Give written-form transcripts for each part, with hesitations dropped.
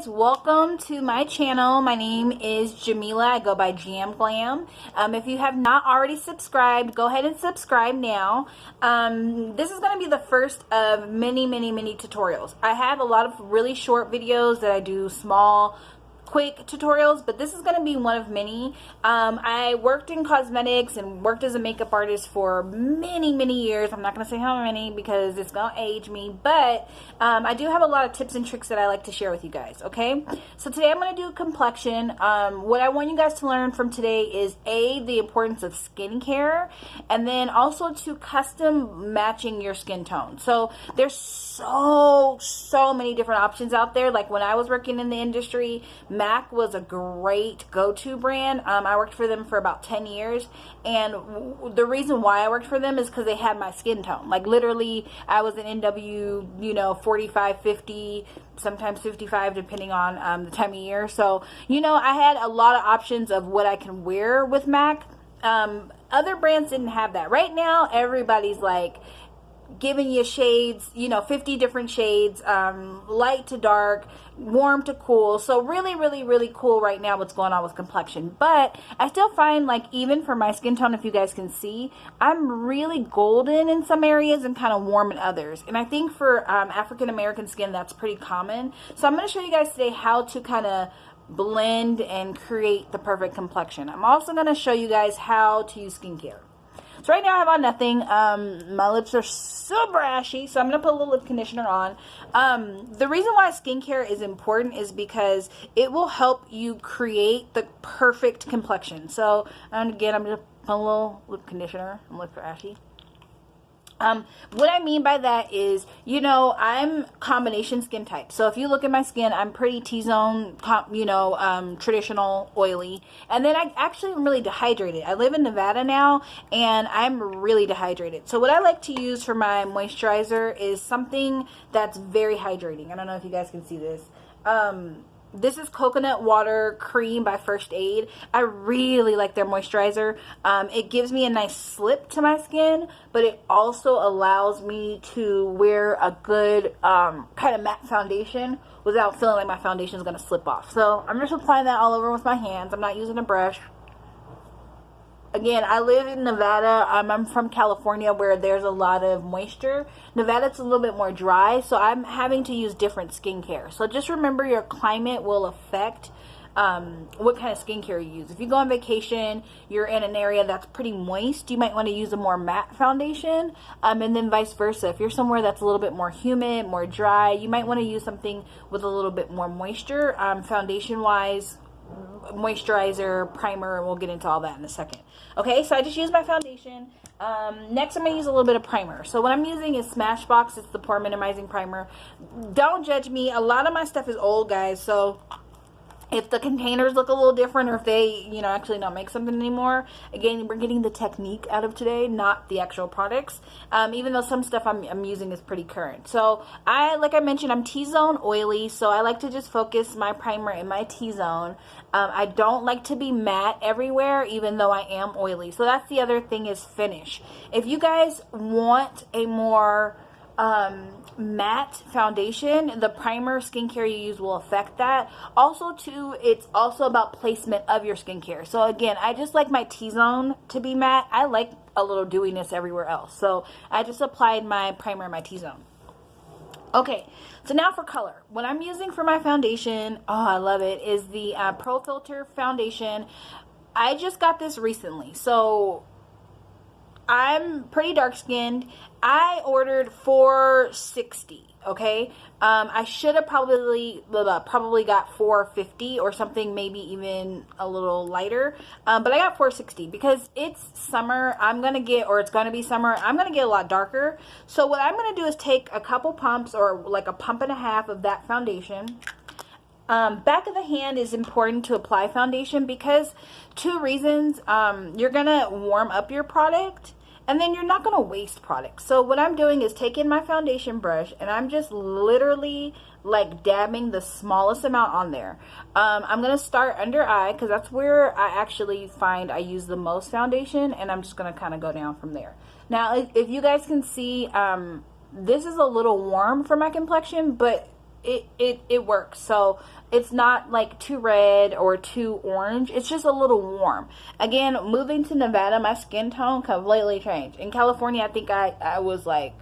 guys, welcome to my channel. My name is Jamila. I go by Jam Glam. If you have not already subscribed, go ahead and subscribe now. This is going to be the first of many tutorials. I have a lot of really short videos that I do, small quick tutorials, but this is going to be one of many. I worked in cosmetics and worked as a makeup artist for many years. I'm not going to say how many because it's going to age me, but I do have a lot of tips and tricks that I like to share with you guys. Okay, so today I'm going to do complexion. What I want you guys to learn from today is the importance of skincare, and then also to custom matching your skin tone. So there's so many different options out there. Like when I was working in the industry, MAC was a great go-to brand. I worked for them for about 10 years, and the reason why I worked for them is because they had my skin tone. Like literally, I was an NW, 45, 50, sometimes 55, depending on the time of year. So, I had a lot of options of what I can wear with MAC. Other brands didn't have that. Right now, everybody's like giving you shades, 50 different shades, light to dark, warm to cool. So really cool right now what's going on with complexion. But I still find, like, even for my skin tone, if you guys can see, I'm really golden in some areas and kind of warm in others. And I think for African American skin, that's pretty common. So I'm going to show you guys today how to kind of blend and create the perfect complexion. I'm also going to show you guys how to use skincare. So right now I have on nothing. My lips are super ashy, so I'm going to put a little lip conditioner on. The reason why skincare is important is because it will help you create the perfect complexion. So again, I'm going to put a little lip conditioner. My lips are ashy. What I mean by that is, I'm combination skin type. So if you look at my skin, I'm pretty T-zone, traditional, oily. And then I actually am really dehydrated. I live in Nevada now, and I'm really dehydrated. So what I like to use for my moisturizer is something that's very hydrating. I don't know if you guys can see this. This is coconut water cream by First Aid. I really like their moisturizer. It gives me a nice slip to my skin, but it also allows me to wear a good kind of matte foundation without feeling like my foundation is going to slip off. So I'm just applying that all over with my hands. I'm not using a brush. Again, I live in Nevada. I'm from California, where there's a lot of moisture. Nevada's a little bit more dry, so I'm having to use different skincare. So just remember, your climate will affect what kind of skincare you use. If you go on vacation, you're in an area that's pretty moist, you might want to use a more matte foundation, and then vice versa. If you're somewhere that's a little bit more humid, more dry, you might want to use something with a little bit more moisture, foundation-wise, moisturizer, primer, and we'll get into all that in a second. Okay, so I just used my foundation. Next I'm going to use a little bit of primer. So what I'm using is Smashbox. It's the pore minimizing primer. Don't judge me. A lot of my stuff is old, guys, so if the containers look a little different, or if they, actually don't make something anymore, again, we're getting the technique out of today, not the actual products. Even though some stuff I'm using is pretty current. So like I mentioned, I'm T-zone oily, so I like to just focus my primer in my T-zone. I don't like to be matte everywhere, even though I am oily. So that's the other thing, is finish. If you guys want a more matte foundation, the primer skincare you use will affect that. Also too, it's also about placement of your skincare. So again, I just like my T-zone to be matte. I like a little dewiness everywhere else, so I just applied my primer in my T-zone. Okay, so now for color. What I'm using for my foundation, I love it, is the Pro Filter foundation. I just got this recently, so I'm pretty dark skinned. I ordered 460, okay? I should have probably got 450 or something, maybe even a little lighter. But I got 460 because it's summer. It's going to be summer. I'm going to get a lot darker. So what I'm going to do is take a couple pumps, or like a pump and a half of that foundation. Back of the hand is important to apply foundation because two reasons. You're going to warm up your product, and then you're not going to waste product. So what I'm doing is taking my foundation brush, and I'm just literally like dabbing the smallest amount on there. I'm going to start under eye because that's where I actually find I use the most foundation, and I'm just going to kind of go down from there. Now, if you guys can see, this is a little warm for my complexion, but it works. So it's not like too red or too orange. It's just a little warm. Again, moving to Nevada, my skin tone completely changed. In California, I think I was like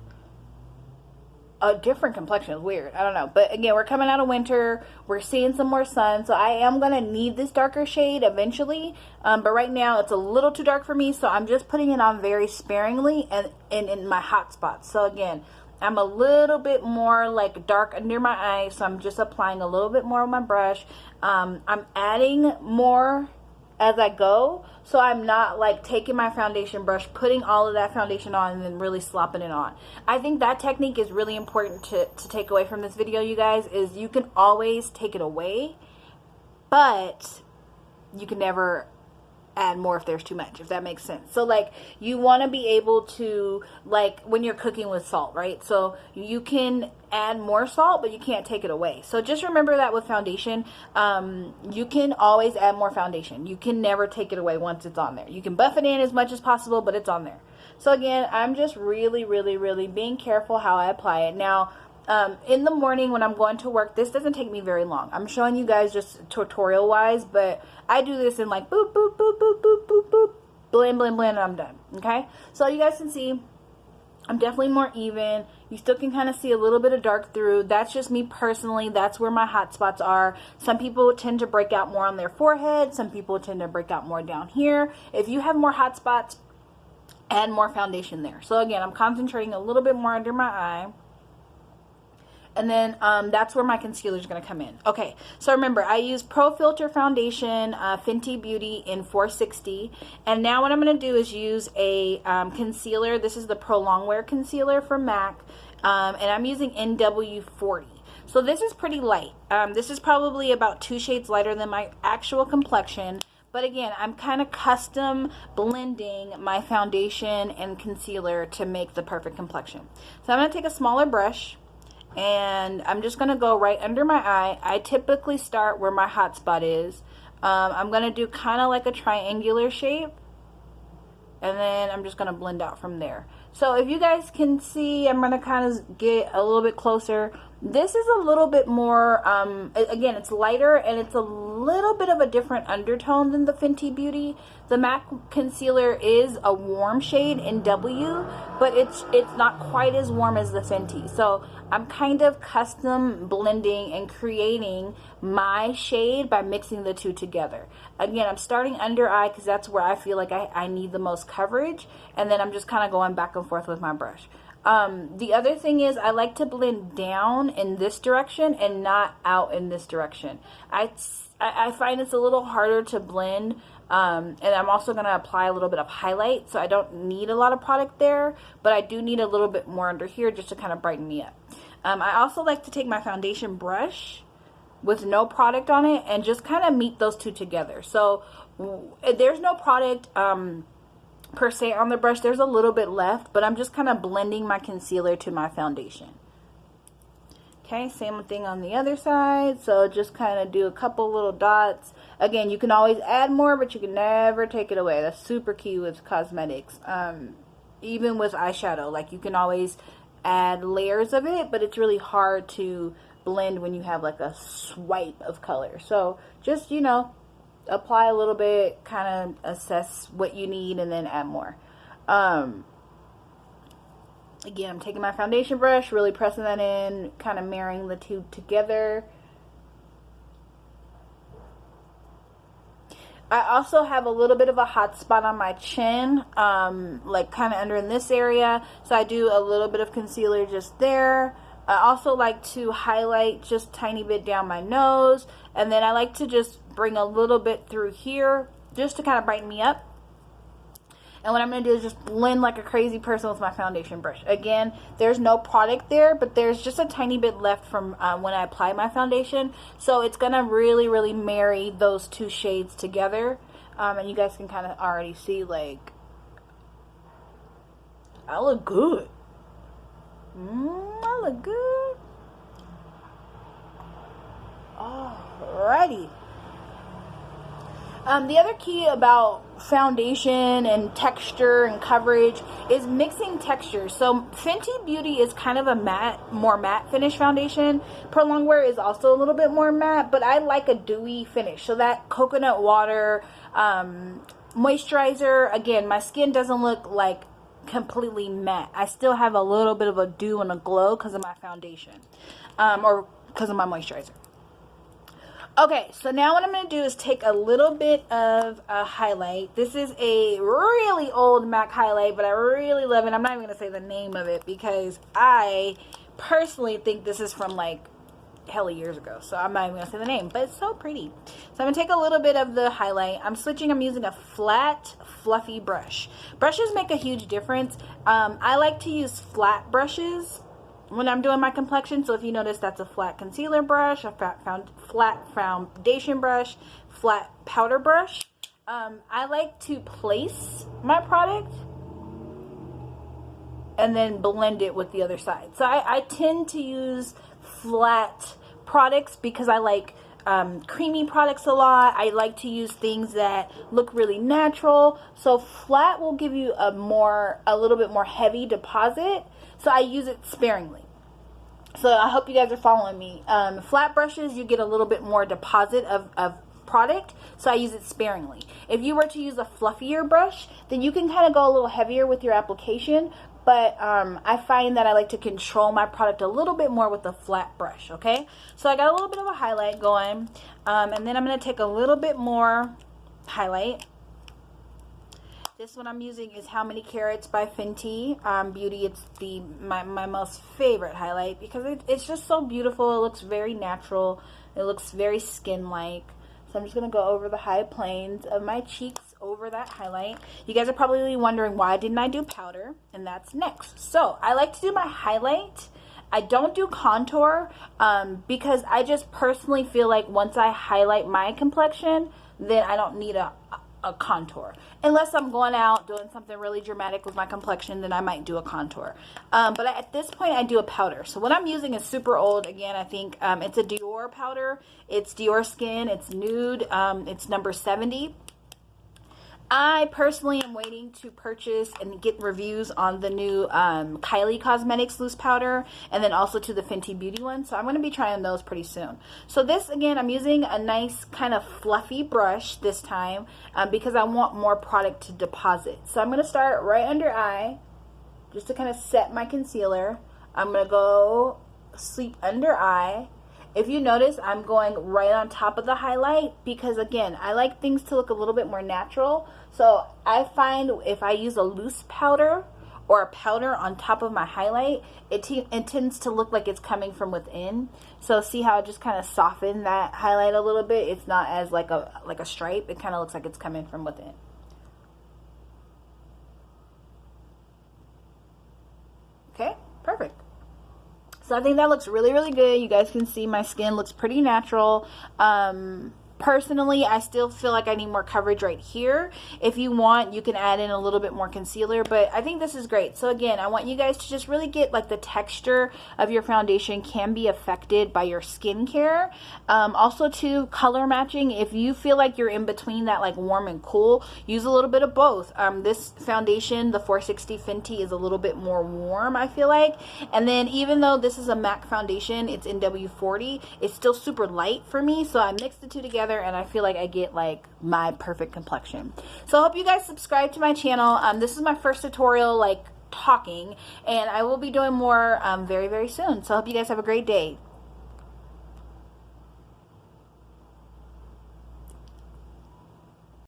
a different complexion. Is weird. I don't know. But again, we're coming out of winter. We're seeing some more sun. So I am going to need this darker shade eventually. But right now it's a little too dark for me. So I'm just putting it on very sparingly and in my hot spots. So again, I'm a little bit more like dark under my eyes. So I'm just applying a little bit more on my brush. I'm adding more as I go, so I'm not like taking my foundation brush, putting all of that foundation on, and then really slopping it on. I think that technique is really important to take away from this video, you guys, is you can always take it away, but you can never add more if there's too much, if that makes sense. So like you want to be able to, like when you're cooking with salt, right? So you can add more salt, but you can't take it away. So just remember that with foundation, you can always add more foundation. You can never take it away once it's on there. You can buff it in as much as possible, but it's on there. So again, I'm just really being careful how I apply it. Now in the morning when I'm going to work, this doesn't take me very long. I'm showing you guys just tutorial wise, but I do this in like boop, boop, boop, boop, boop, boop, boop, blend, blend, blend, and I'm done. Okay. So you guys can see I'm definitely more even. You still can kind of see a little bit of dark through. That's just me personally. That's where my hot spots are. Some people tend to break out more on their forehead. Some people tend to break out more down here. If you have more hot spots, add more foundation there. So again, I'm concentrating a little bit more under my eye. And then that's where my concealer is going to come in. Okay, so remember, I use Pro Filter Foundation, Fenty Beauty in 460. And now what I'm going to do is use a concealer. This is the Prolong Wear Concealer from MAC. And I'm using NW40. So this is pretty light. This is probably about 2 shades lighter than my actual complexion. But again, I'm kind of custom blending my foundation and concealer to make the perfect complexion. So I'm going to take a smaller brush. And I'm just going to go right under my eye. I typically start where my hot spot is. I'm going to do kind of like a triangular shape. And then I'm just going to blend out from there. So if you guys can see, I'm going to kind of get a little bit closer. This is a little bit more, again, it's lighter and it's a little bit of a different undertone than the Fenty Beauty. The MAC concealer is a warm shade in W, but it's not quite as warm as the Fenty. So I'm kind of custom blending and creating my shade by mixing the two together. Again, I'm starting under eye because that's where I feel like I need the most coverage. And then I'm just kind of going back and forth with my brush. The other thing is I like to blend down in this direction and not out in this direction. I find it's a little harder to blend, and I'm also going to apply a little bit of highlight, so I don't need a lot of product there, but I do need a little bit more under here just to kind of brighten me up. I also like to take my foundation brush with no product on it and just kind of meet those two together. So there's no product per se on the brush. There's a little bit left, but I'm just kind of blending my concealer to my foundation. Okay, same thing on the other side. So just kind of do a couple little dots. Again, you can always add more, but you can never take it away. That's super key with cosmetics. Even with eyeshadow, like you can always add layers of it, but it's really hard to blend when you have like a swipe of color. So just, you know, apply a little bit, kind of assess what you need, and then add more. Again, I'm taking my foundation brush, really pressing that in, kind of marrying the two together. I also have a little bit of a hot spot on my chin, like kind of under in this area. So I do a little bit of concealer just there. I also like to highlight just a tiny bit down my nose. And then I like to just bring a little bit through here just to kind of brighten me up. And what I'm going to do is just blend like a crazy person with my foundation brush. Again, there's no product there, but there's just a tiny bit left from when I apply my foundation. So it's going to really marry those two shades together. And you guys can kind of already see, like, I look good. I look good. Alrighty. The other key about foundation and texture and coverage is mixing textures. So Fenty Beauty is kind of a matte, more matte finish foundation. Prolong Wear is also a little bit more matte, but I like a dewy finish. So that coconut water moisturizer, again, my skin doesn't look like completely matte. I still have a little bit of a dew and a glow because of my foundation, or because of my moisturizer. Okay, so now what I'm going to do is take a little bit of a highlight. This is a really old MAC highlight, but I really love it. I'm not even going to say the name of it because I personally think this is from like hella years ago. So I'm not even going to say the name, but it's so pretty. So I'm going to take a little bit of the highlight. I'm using a flat, fluffy brush. Brushes make a huge difference. I like to use flat brushes when I'm doing my complexion. So if you notice, that's a flat concealer brush, a flat foundation brush, flat powder brush. I like to place my product and then blend it with the other side. So I tend to use flat products because I like creamy products a lot. I like to use things that look really natural. So flat will give you a little bit more heavy deposit. So I use it sparingly. So I hope you guys are following me. Flat brushes, you get a little bit more deposit of product. So I use it sparingly. If you were to use a fluffier brush, then you can kind of go a little heavier with your application. But I find that I like to control my product a little bit more with a flat brush, okay? So I got a little bit of a highlight going. And then I'm going to take a little bit more highlight. This one I'm using is How Many Carats by Fenty Beauty. It's my most favorite highlight because it's just so beautiful. It looks very natural. It looks very skin-like. So I'm just going to go over the high planes of my cheeks over that highlight. You guys are probably wondering why didn't I do powder, and that's next. So I like to do my highlight. I don't do contour because I just personally feel like once I highlight my complexion, then I don't need a contour. Unless I'm going out doing something really dramatic with my complexion, then I might do a contour. But at this point, I do a powder. So what I'm using is super old. Again, I think it's a Dior powder. It's Dior Skin. It's nude. It's number 70. I personally am waiting to purchase and get reviews on the new Kylie Cosmetics loose powder, and then also to the Fenty Beauty one. So I'm going to be trying those pretty soon. So this, again, I'm using a nice kind of fluffy brush this time because I want more product to deposit. So I'm going to start right under eye just to kind of set my concealer. I'm going to go sweep under eye. If you notice, I'm going right on top of the highlight because, again, I like things to look a little bit more natural. So I find if I use a loose powder or a powder on top of my highlight, it tends to look like it's coming from within. So see how I just kind of soften that highlight a little bit? It's not as like a stripe. It kind of looks like it's coming from within. Okay, perfect. So I think that looks really, really good. You guys can see my skin looks pretty natural. Personally, I still feel like I need more coverage right here. If you want, you can add in a little bit more concealer, but I think this is great. So again, I want you guys to just really get like the texture of your foundation can be affected by your skincare. Also too, color matching. If you feel like you're in between that like warm and cool, use a little bit of both. This foundation, the 460 Fenty, is a little bit more warm, I feel like. And then even though this is a MAC foundation, it's in W40, it's still super light for me. So I mixed the two together and I feel like I get like my perfect complexion. So I hope you guys subscribe to my channel. This is my first tutorial like talking, and I will be doing more very, very soon. So I hope you guys have a great day.